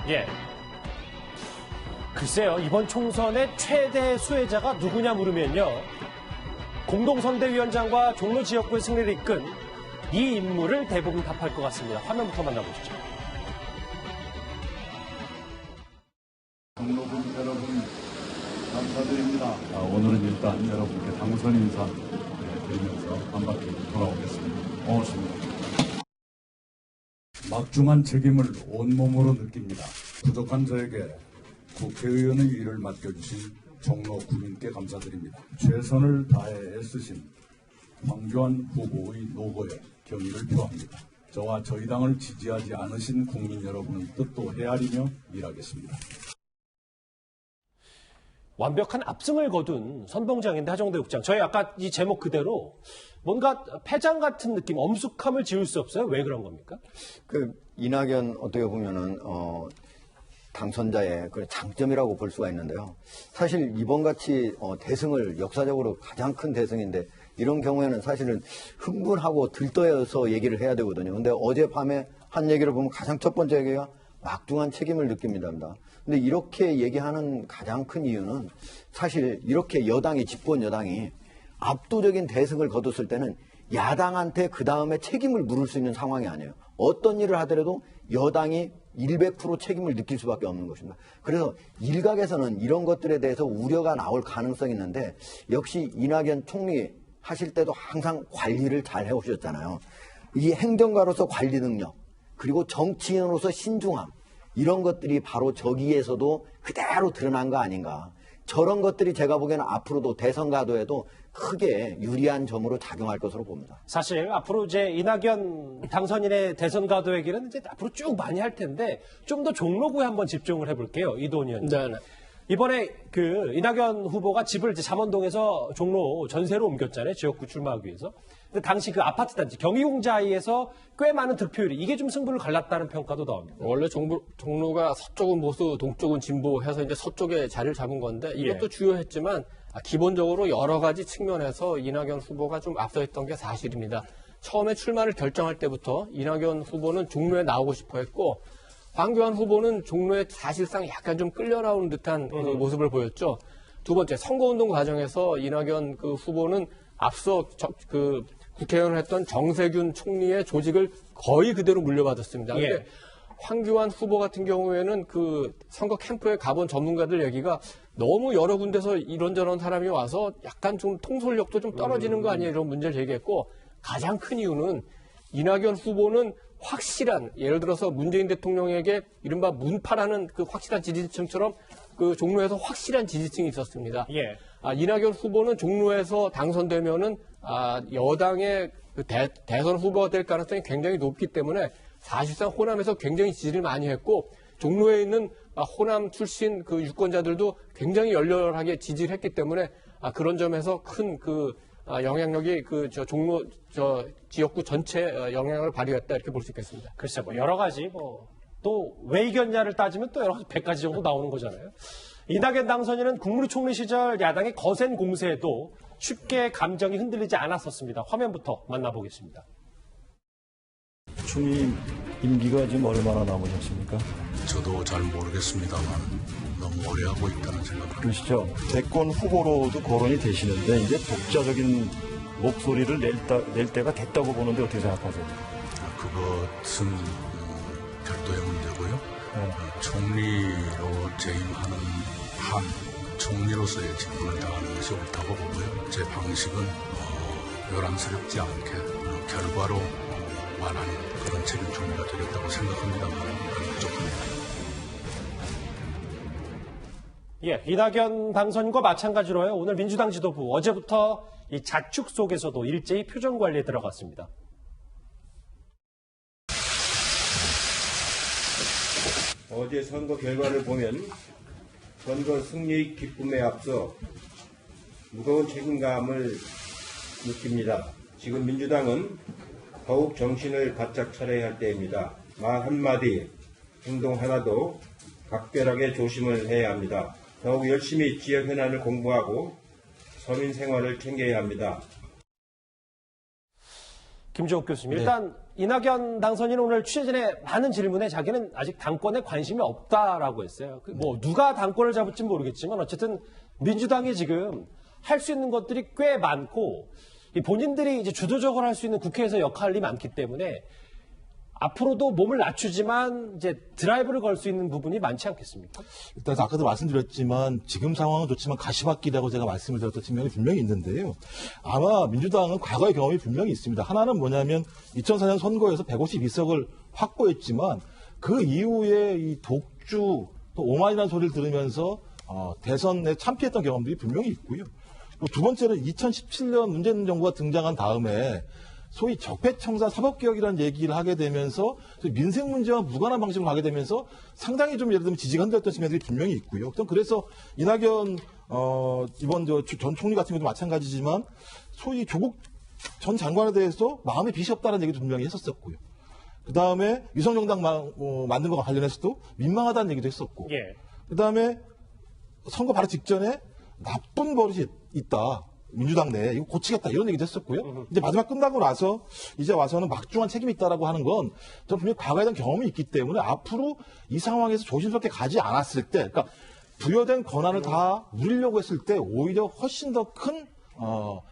예. 글쎄요, 이번 총선의 최대 수혜자가 누구냐 물으면요. 공동선대위원장과 종로 지역구의 승리를 이끈 이 인물을 대부분 답할 것 같습니다. 화면부터 만나보시죠. 종로군 여러분 감사드립니다. 오늘은 일단 여러분께 당선 인사 드리면서 한 바퀴 돌아오겠습니다. 고맙습니다. 막중한 책임을 온몸으로 느낍니다. 부족한 저에게 국회의원의 일을 맡겨주신 종로 구민께 감사드립니다. 최선을 다해 애쓰신 황교안 후보의 노고에 경의를 표합니다. 저와 저희 당을 지지하지 않으신 국민 여러분의 뜻도 헤아리며 일하겠습니다. 완벽한 압승을 거둔 선봉장인데 하정대 국장. 저희 아까 이 제목 그대로 뭔가 패장 같은 느낌, 엄숙함을 지울 수 없어요. 왜 그런 겁니까? 이낙연 어떻게 보면은 당선자의 그 장점이라고 볼 수가 있는데요. 사실 이번 같이 대승을 역사적으로 가장 큰 대승인데 이런 경우에는 사실은 흥분하고 들떠서 얘기를 해야 되거든요. 근데 어젯밤에 한 얘기를 보면 가장 첫 번째 얘기가 막중한 책임을 느낍니다. 근데 이렇게 얘기하는 가장 큰 이유는 사실 이렇게 여당이 집권 여당이 압도적인 대승을 거뒀을 때는 야당한테 그 다음에 책임을 물을 수 있는 상황이 아니에요. 어떤 일을 하더라도 여당이 100% 책임을 느낄 수밖에 없는 것입니다. 그래서 일각에서는 이런 것들에 대해서 우려가 나올 가능성이 있는데 역시 이낙연 총리 하실 때도 항상 관리를 잘 해오셨잖아요. 이 행정가로서 관리 능력 그리고 정치인으로서 신중함 이런 것들이 바로 저기에서도 그대로 드러난 거 아닌가. 저런 것들이 제가 보기에는 앞으로도 대선 가도에도 크게 유리한 점으로 작용할 것으로 봅니다. 사실 앞으로 이제 이낙연 당선인의 대선 가도 얘기는 이제 앞으로 쭉 많이 할 텐데 좀 더 종로구에 한번 집중을 해볼게요. 이도훈 의원님. 네. 이번에 이낙연 후보가 집을 이제 잠원동에서 종로 전세로 옮겼잖아요. 지역구 출마하기 위해서. 근데 당시 그 아파트 단지 경희공자에서 꽤 많은 득표율이 이게 좀 승부를 갈랐다는 평가도 나옵니다. 원래 종로가 서쪽은 보수, 동쪽은 진보 해서 이제 서쪽에 자리를 잡은 건데 이것도 주요했지만 기본적으로 여러 가지 측면에서 이낙연 후보가 좀 앞서있던 게 사실입니다. 처음에 출마를 결정할 때부터 이낙연 후보는 종로에 나오고 싶어 했고 황교안 후보는 종로에 사실상 약간 좀 끌려 나오는 듯한 그 모습을 보였죠. 두 번째 선거운동 과정에서 이낙연 그 후보는 앞서 국회의원을 했던 정세균 총리의 조직을 거의 그대로 물려받았습니다. 그런데 황교안 후보 같은 경우에는 그 선거 캠프에 가본 전문가들 얘기가 너무 여러 군데서 이런저런 사람이 와서 약간 좀 통솔력도 좀 떨어지는 거 아니에요? 이런 문제를 제기했고 가장 큰 이유는 이낙연 후보는 확실한 예를 들어서 문재인 대통령에게 이른바 문파라는 그 확실한 지지층처럼 그 종로에서 확실한 지지층이 있었습니다. 이낙연 후보는 종로에서 당선되면은 여당의 그 대선 후보가 될 가능성이 굉장히 높기 때문에 사실상 호남에서 굉장히 지지를 많이 했고 종로에 있는 호남 출신 그 유권자들도 굉장히 열렬하게 지지를 했기 때문에 그런 점에서 큰 그 영향력이 종로 지역구 전체 영향을 발휘했다 이렇게 볼 수 있겠습니다. 글쎄 여러 가지 또 왜 이겼냐를 따지면 또 여러 가지 100가지 정도 나오는 거잖아요. 이낙연 당선인은 국무총리 시절 야당의 거센 공세에도 쉽게 감정이 흔들리지 않았었습니다. 화면부터 만나보겠습니다. 총리 임기가 지금 얼마나 남으셨습니까? 저도 잘 모르겠습니다만 너무 오래 하고 있다는 생각을 그러시죠. 대권 후보로도 거론이 되시는데 이제 독자적인 목소리를 낼 때가 됐다고 보는데 어떻게 생각하세요? 그것은 별도의 문제고요. 총리로 재임하는 한 총리로서의 직분을 다하는 것이 옳다고 보고요. 제 방식은 요란스럽지 않게 결과로 말하는 그런 책임 총리가 되겠다고 생각합니다만 부족합니다. 이낙연 당선인과 마찬가지로요. 오늘 민주당 지도부 어제부터 이 자축 속에서도 일제히 표정 관리에 들어갔습니다. 어제 선거 결과를 보면 선거 승리의 기쁨에 앞서 무거운 책임감을 느낍니다. 지금 민주당은 더욱 정신을 바짝 차려야 할 때입니다. 말 한마디, 행동 하나도 각별하게 조심을 해야 합니다. 더욱 열심히 지역 현안을 공부하고 서민 생활을 챙겨야 합니다. 김종욱 교수님, 일단 이낙연 당선인은 오늘 취재 전에 많은 질문에 자기는 아직 당권에 관심이 없다라고 했어요. 뭐 누가 당권을 잡을지 모르겠지만 어쨌든 민주당이 지금 할 수 있는 것들이 꽤 많고 이 본인들이 이제 주도적으로 할 수 있는 국회에서 역할이 많기 때문에 앞으로도 몸을 낮추지만 이제 드라이브를 걸 수 있는 부분이 많지 않겠습니까? 일단 아까도 말씀드렸지만 지금 상황은 좋지만 가시밭길이라고 제가 말씀을 드렸던 측면이 분명히 있는데요. 아마 민주당은 과거의 경험이 분명히 있습니다. 하나는 뭐냐면 2004년 선거에서 152석을 확보했지만 그 이후에 이 독주 또 오만이라는 소리를 들으면서 대선에 참패했던 경험들이 분명히 있고요. 두 번째는 2017년 문재인 정부가 등장한 다음에 소위 적폐청산 사법개혁이라는 얘기를 하게 되면서 민생 문제와 무관한 방식으로 가게 되면서 상당히 좀 예를 들면 지지가 흔들렸던 측면들이 분명히 있고요. 그래서 이낙연 이번 전 총리 같은 경우도 마찬가지지만 소위 조국 전 장관에 대해서 마음에 빚이 없다는 얘기도 분명히 했었었고요. 그 다음에 위성정당 만든 것과 관련해서도 민망하다는 얘기도 했었고. 예. 그 다음에 선거 바로 직전에 나쁜 버릇이 있다. 민주당 내에 이거 고치겠다 이런 얘기도 했었고요. 이제 마지막 끝나고 나서 이제 와서는 막중한 책임이 있다라고 하는 건 저는 분명히 과거에 대한 경험이 있기 때문에 앞으로 이 상황에서 조심스럽게 가지 않았을 때, 그러니까 부여된 권한을 다 누리려고 했을 때 오히려 훨씬 더 큰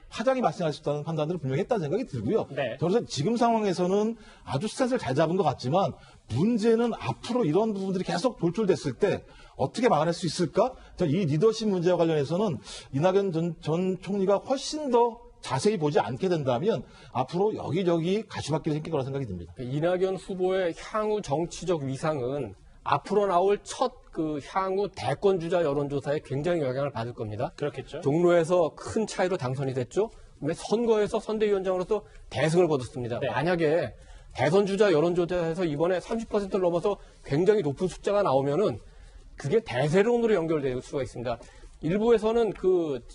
하장이 발생할 수 있다는 판단들을 분명히 했다는 생각이 들고요. 네. 그래서 지금 상황에서는 아주 스탠스를 잘 잡은 것 같지만 문제는 앞으로 이런 부분들이 계속 돌출됐을 때 어떻게 막아낼 수 있을까? 이 리더십 문제와 관련해서는 이낙연 전 총리가 훨씬 더 자세히 보지 않게 된다면 앞으로 여기저기 가시밭길이 생길 거라 생각이 듭니다. 이낙연 후보의 향후 정치적 위상은 앞으로 나올 첫 향후 대권주자 여론조사에 굉장히 영향을 받을 겁니다. 그렇겠죠. 종로에서 큰 차이로 당선이 됐죠. 그다음에 선거에서 선대위원장으로서 대승을 거뒀습니다. 네. 만약에 대선주자 여론조사에서 이번에 30%를 넘어서 굉장히 높은 숫자가 나오면은 그게 대세론으로 연결될 수가 있습니다. 일부에서는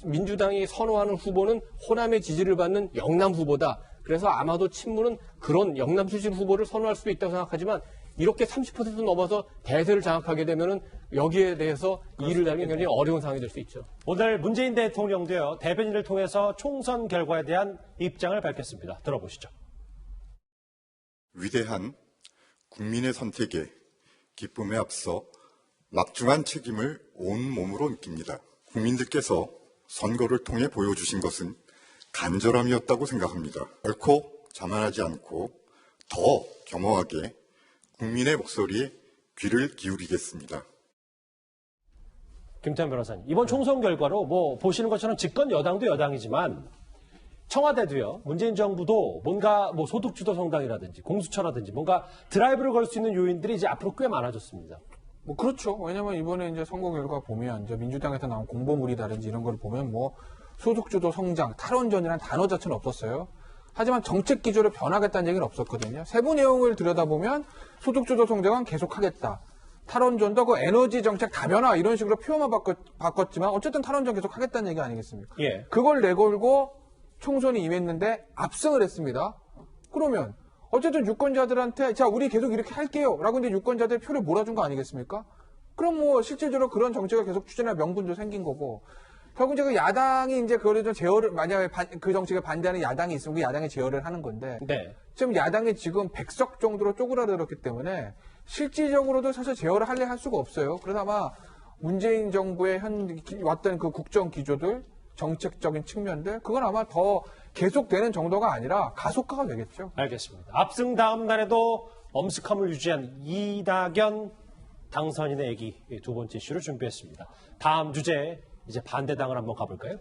민주당이 선호하는 후보는 호남의 지지를 받는 영남 후보다. 그래서 아마도 친문은 그런 영남 출신 후보를 선호할 수도 있다고 생각하지만 이렇게 30% 넘어서 대세를 장악하게 되면은 여기에 대해서 이의를 달기는 굉장히 어려운 상황이 될 수 있죠. 오늘 문재인 대통령도요, 대변인을 통해서 총선 결과에 대한 입장을 밝혔습니다. 들어보시죠. 위대한 국민의 선택에 기쁨에 앞서 막중한 책임을 온몸으로 느낍니다. 국민들께서 선거를 통해 보여주신 것은 간절함이었다고 생각합니다. 결코 자만하지 않고 더 겸허하게 국민의 목소리에 귀를 기울이겠습니다. 김태현 변호사님, 이번 총선 결과로 보시는 것처럼 집권 여당도 여당이지만 청와대도요, 문재인 정부도 뭔가 소득주도 성당이라든지 공수처라든지 뭔가 드라이브를 걸 수 있는 요인들이 이제 앞으로 꽤 많아졌습니다. 그렇죠. 왜냐면 이번에 이제 선거 결과 보면 이제 민주당에서 나온 공보물이라든지 이런 걸 보면 소득주도 성장, 탈원전이라는 단어 자체는 없었어요. 하지만 정책 기조를 변하겠다는 얘기는 없었거든요. 세부 내용을 들여다보면 소득주도 성장은 계속하겠다. 탈원전도 에너지 정책 다변화 이런 식으로 표현만 바꿨지만 어쨌든 탈원전 계속하겠다는 얘기 아니겠습니까? 예. 그걸 내걸고 총선이 임했는데 압승을 했습니다. 그러면 어쨌든 유권자들한테 자 우리 계속 이렇게 할게요 라고 이제 유권자들 표를 몰아준 거 아니겠습니까? 그럼 실질적으로 그런 정책을 계속 추진할 명분도 생긴 거고 결국 이제 야당이 이제 그거를 좀 제어를 만약에 그 정책에 반대하는 야당이 있으면 그 야당이 제어를 하는 건데 네. 지금 야당이 지금 100석 정도로 쪼그라들었기 때문에 실질적으로도 사실 제어를 할 수가 없어요. 그래서 아마 문재인 정부의 왔던 그 국정 기조들 정책적인 측면들 그건 아마 더 계속되는 정도가 아니라 가속화가 되겠죠. 알겠습니다. 압승 다음 날에도 엄숙함을 유지한 이낙연 당선인의 얘기 두 번째 이슈를 준비했습니다. 다음 주제 이제 반대당을 한번 가볼까요?